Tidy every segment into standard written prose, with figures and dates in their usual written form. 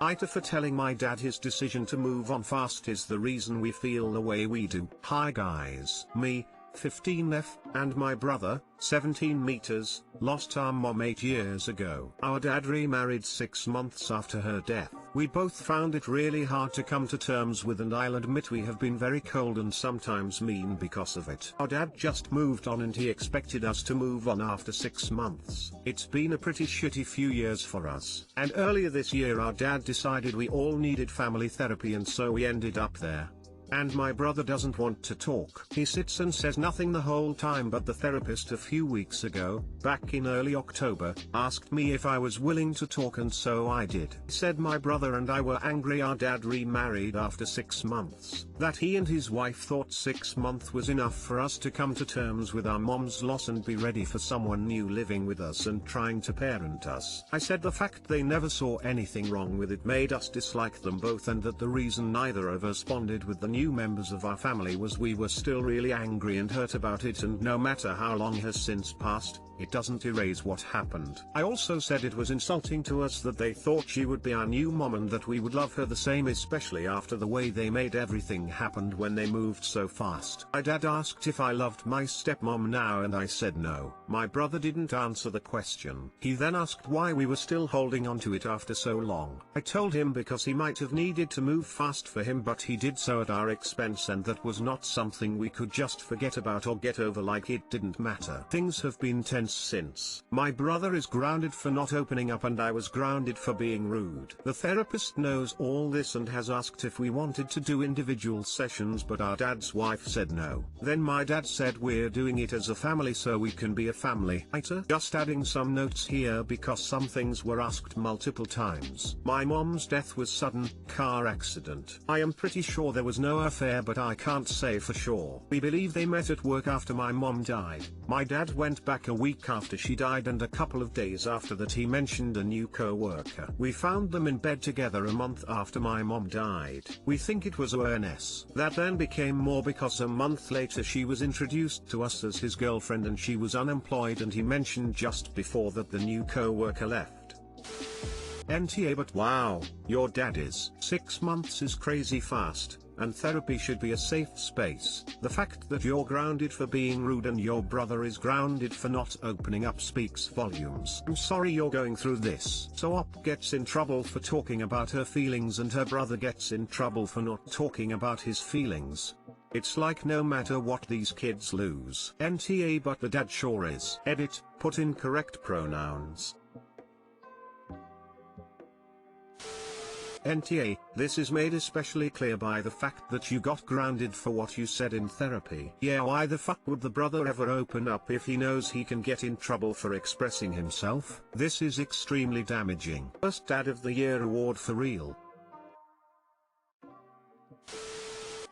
AITA for telling my dad his decision to move on fast is the reason we feel the way we do. Hi guys. Me, 15F, and my brother, 17 meters, lost our mom 8 years ago. Our dad remarried 6 months after her death. We both found it really hard to come to terms with, and I'll admit we have been very cold and sometimes mean because of it. Our dad just moved on and he expected us to move on after 6 months. It's been a pretty shitty few years for us. And earlier this year our dad decided we all needed family therapy, and so we ended up there. And my brother doesn't want to talk. He sits and says nothing the whole time, but the therapist a few weeks ago, back in early October, asked me if I was willing to talk, and so I did. He said my brother and I were angry our dad remarried after 6 months, that he and his wife thought 6 months was enough for us to come to terms with our mom's loss and be ready for someone new living with us and trying to parent us. I said the fact they never saw anything wrong with it made us dislike them both, and that the reason neither of us bonded with the new members of our family was we were still really angry and hurt about it, and no matter how long has since passed, it doesn't erase what happened. I also said it was insulting to us that they thought she would be our new mom and that we would love her the same, especially after the way they made everything happen when they moved so fast. My dad asked if I loved my stepmom now, and I said no. My brother didn't answer the question. He then asked why we were still holding on to it after so long. I told him because he might have needed to move fast for him, but he did so at our expense, and that was not something we could just forget about or get over like it didn't matter. Things have been tense since. My brother is grounded for not opening up, and I was grounded for being rude. The therapist knows all this and has asked if we wanted to do individual sessions, but our dad's wife said no. Then my dad said we're doing it as a family so we can be a family. Just adding some notes here because some things were asked multiple times. My mom's death was sudden, car accident. I am pretty sure there was no affair, but I can't say for sure. We believe they met at work after my mom died. My dad went back a week after she died, and a couple of days after that he mentioned a new co-worker. We found them in bed together a month after my mom died. We think it was ONS. That then became more because a month later she was introduced to us as his girlfriend and she was unemployed, and he mentioned just before that the new co-worker left. NTA, but wow, your dad is 6 months is crazy fast. And therapy should be a safe space. The fact that you're grounded for being rude and your brother is grounded for not opening up speaks volumes. I'm sorry you're going through this. So Op gets in trouble for talking about her feelings and her brother gets in trouble for not talking about his feelings. It's like no matter what these kids lose. NTA, but the dad sure is. Edit, put in correct pronouns. NTA, this is made especially clear by the fact that you got grounded for what you said in therapy. Yeah, why the fuck would the brother ever open up if he knows he can get in trouble for expressing himself? This is extremely damaging. First Dad of the Year award for real.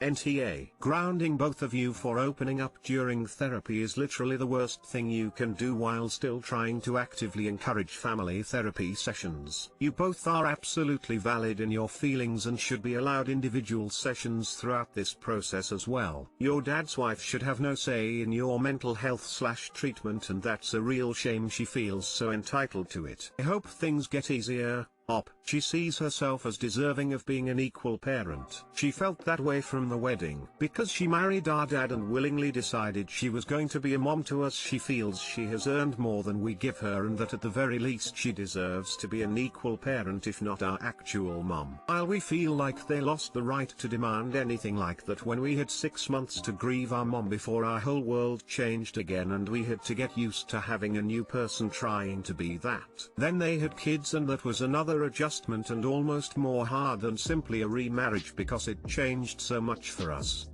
NTA. Grounding both of you for opening up during therapy is literally the worst thing you can do while still trying to actively encourage family therapy sessions. You both are absolutely valid in your feelings and should be allowed individual sessions throughout this process as well. Your dad's wife should have no say in your mental health/treatment, and that's a real shame she feels so entitled to it. I hope things get easier. Op. She sees herself as deserving of being an equal parent. She felt that way from the wedding. Because she married our dad and willingly decided she was going to be a mom to us, she feels she has earned more than we give her, and that at the very least she deserves to be an equal parent if not our actual mom. While we feel like they lost the right to demand anything like that when we had 6 months to grieve our mom before our whole world changed again and we had to get used to having a new person trying to be that. Then they had kids and that was another adjustment and almost more hard than simply a remarriage because it changed so much for us.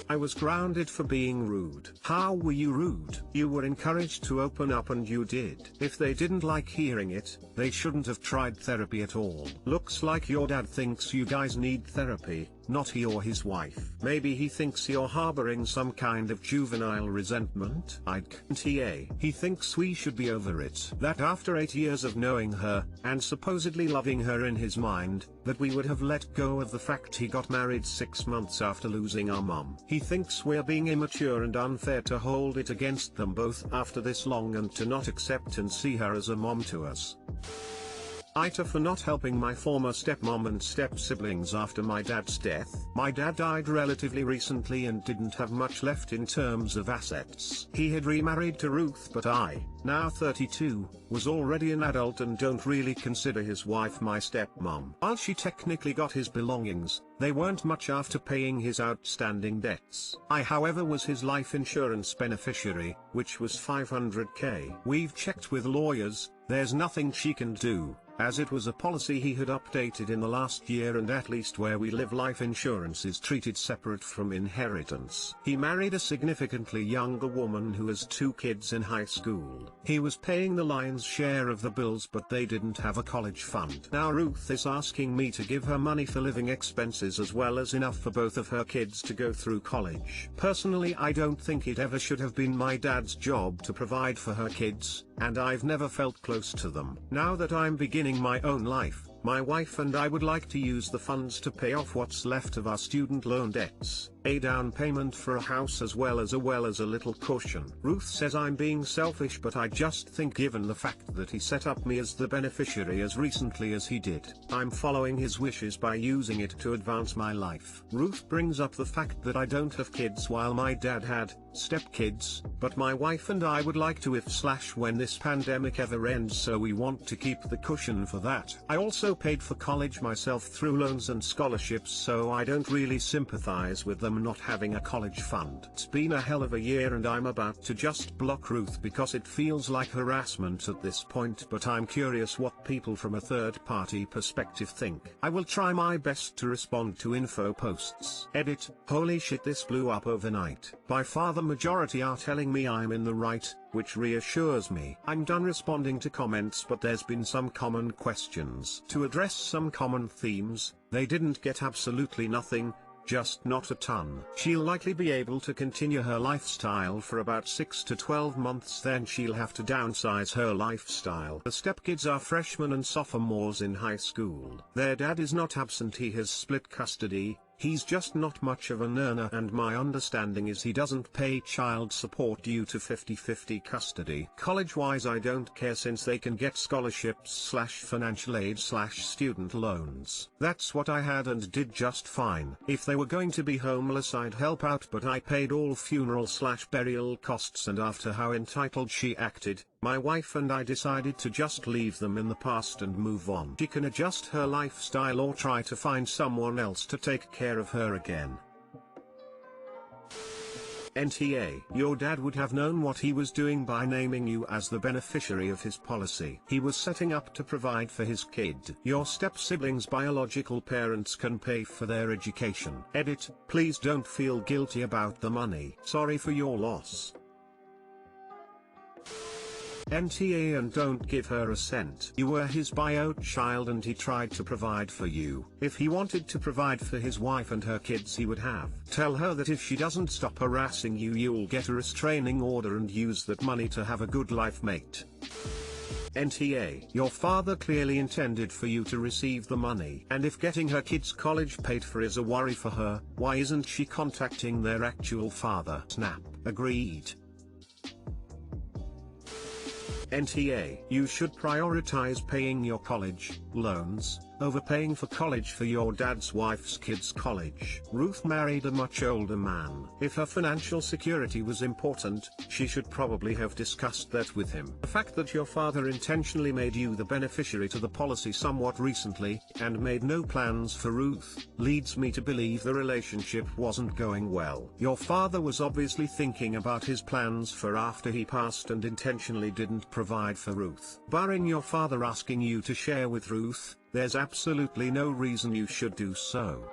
I was grounded for being rude. How were you rude? You were encouraged to open up and you did. If they didn't like hearing it, they shouldn't have tried therapy at all. Looks like your dad thinks you guys need therapy, not he or his wife. Maybe he thinks you're harboring some kind of juvenile resentment. NTA. He thinks we should be over it. That after 8 years of knowing her, and supposedly loving her in his mind, that we would have let go of the fact he got married 6 months after losing our mom. He thinks we're being immature and unfair to hold it against them both after this long and to not accept and see her as a mom to us. AITA for not helping my former stepmom and step-siblings after my dad's death. My dad died relatively recently and didn't have much left in terms of assets. He had remarried to Ruth, but I, now 32, was already an adult and don't really consider his wife my stepmom. While she technically got his belongings, they weren't much after paying his outstanding debts. I however was his life insurance beneficiary, which was $500k. We've checked with lawyers, there's nothing she can do, as it was a policy he had updated in the last year, and at least where we live life insurance is treated separate from inheritance. He married a significantly younger woman who has 2 kids in high school. He was paying the lion's share of the bills, but they didn't have a college fund. Now Ruth is asking me to give her money for living expenses as well as enough for both of her kids to go through college. Personally, I don't think it ever should have been my dad's job to provide for her kids, and I've never felt close to them. Now that I'm beginning my own life, my wife and I would like to use the funds to pay off what's left of our student loan debts, a down payment for a house as well as a little cushion. Ruth says I'm being selfish, but I just think given the fact that he set up me as the beneficiary as recently as he did, I'm following his wishes by using it to advance my life. Ruth brings up the fact that I don't have kids while my dad had stepkids, but my wife and I would like to when this pandemic ever ends, so we want to keep the cushion for that. I also paid for college myself through loans and scholarships, so I don't really sympathize with them not having a college fund. It's been a hell of a year and I'm about to just block Ruth because it feels like harassment at this point, but I'm curious what people from a third-party perspective think. I will try my best to respond to info posts. Edit: holy shit, this blew up overnight. By far the majority are telling me I'm in the right, which reassures me. I'm done responding to comments, but there's been some common questions. To address some common themes, they didn't get absolutely nothing, just not a ton. She'll likely be able to continue her lifestyle for about 6 to 12 months, then she'll have to downsize her lifestyle. The stepkids are freshmen and sophomores in high school. Their dad is not absent, he has split custody. He's just not much of an earner, and my understanding is he doesn't pay child support due to 50-50 custody. College-wise I don't care since they can get scholarships / financial aid / student loans. That's what I had and did just fine. If they were going to be homeless I'd help out, but I paid all funeral / burial costs, and after how entitled she acted, my wife and I decided to just leave them in the past and move on. She can adjust her lifestyle or try to find someone else to take care of her again. NTA, your dad would have known what he was doing by naming you as the beneficiary of his policy. He was setting up to provide for his kid. Your step-siblings' biological parents can pay for their education. Edit: please don't feel guilty about the money. Sorry for your loss. NTA, and don't give her a cent. You were his bio child and he tried to provide for you. If he wanted to provide for his wife and her kids he would have. Tell her that if she doesn't stop harassing you you'll get a restraining order and use that money to have a good life, mate. NTA, your father clearly intended for you to receive the money, and if getting her kids college paid for is a worry for her, why isn't she contacting their actual father? Snap. Agreed. NTA, you should prioritize paying your college loans over paying for college for your dad's wife's kids' college. Ruth married a much older man. If her financial security was important, she should probably have discussed that with him. The fact that your father intentionally made you the beneficiary to the policy somewhat recently, and made no plans for Ruth, leads me to believe the relationship wasn't going well. Your father was obviously thinking about his plans for after he passed and intentionally didn't provide for Ruth. Barring your father asking you to share with Ruth, there's absolutely no reason you should do so.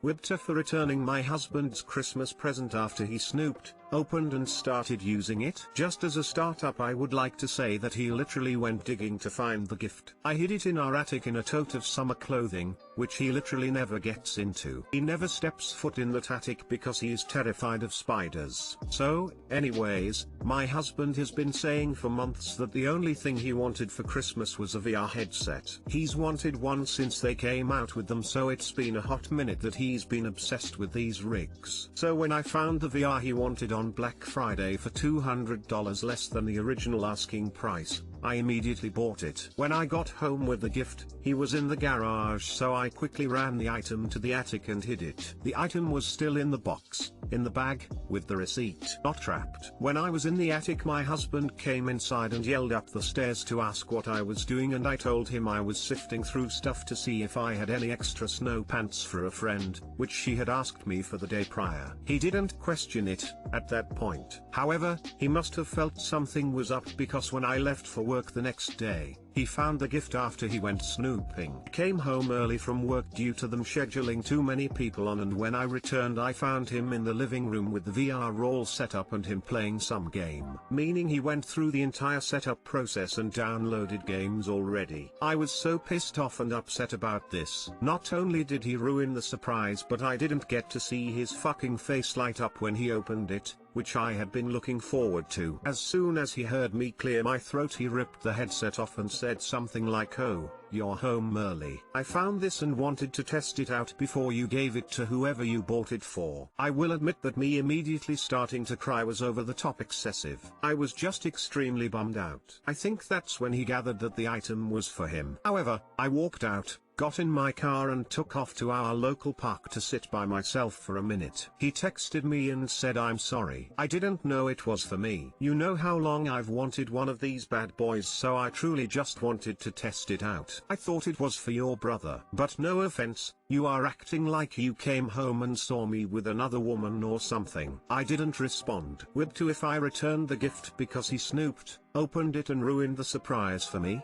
WIBTA for returning my husband's Christmas present after he snooped, opened and started using it. Just as a startup I would like to say that he literally went digging to find the gift. I hid it in our attic in a tote of summer clothing, which he literally never gets into. He never steps foot in that attic because he is terrified of spiders. So, anyways, my husband has been saying for months that the only thing he wanted for Christmas was a VR headset. He's wanted one since they came out with them, so it's been a hot minute that he's been obsessed with these rigs. So when I found the VR he wanted on Black Friday for $200 less than the original asking price, I immediately bought it. When I got home with the gift, he was in the garage, so I quickly ran the item to the attic and hid it. The item was still in the box, in the bag, with the receipt, not trapped. When I was in the attic, my husband came inside and yelled up the stairs to ask what I was doing, and I told him I was sifting through stuff to see if I had any extra snow pants for a friend, which she had asked me for the day prior. He didn't question it at that point. However, he must have felt something was up, because when I left for work the next day, he found the gift after he went snooping. I came home early from work due to them scheduling too many people on, and when I returned I found him in the living room with the VR all set up and him playing some game. Meaning he went through the entire setup process and downloaded games already. I was so pissed off and upset about this. Not only did he ruin the surprise, but I didn't get to see his fucking face light up when he opened it, which I had been looking forward to. As soon as he heard me clear my throat, he ripped the headset off and said something like, "Oh, you're home early. I found this and wanted to test it out before you gave it to whoever you bought it for." I will admit that me immediately starting to cry was over the top excessive. I was just extremely bummed out. I think that's when he gathered that the item was for him. However, I walked out, got in my car and took off to our local park to sit by myself for a minute. He texted me and said, "I'm sorry. I didn't know it was for me. You know how long I've wanted one of these bad boys, so I truly just wanted to test it out. I thought it was for your brother. But no offense, you are acting like you came home and saw me with another woman or something." I didn't respond. WIBTA if I returned the gift because he snooped, opened it and ruined the surprise for me?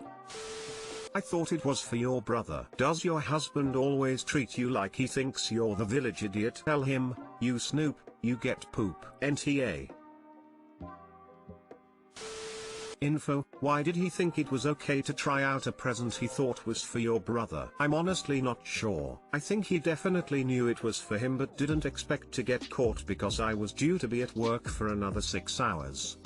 I thought it was for your brother. Does your husband always treat you like he thinks you're the village idiot? Tell him, you snoop, you get poop. NTA. Info: why did he think it was okay to try out a present he thought was for your brother? I'm honestly not sure. I think he definitely knew it was for him but didn't expect to get caught because I was due to be at work for another 6 hours.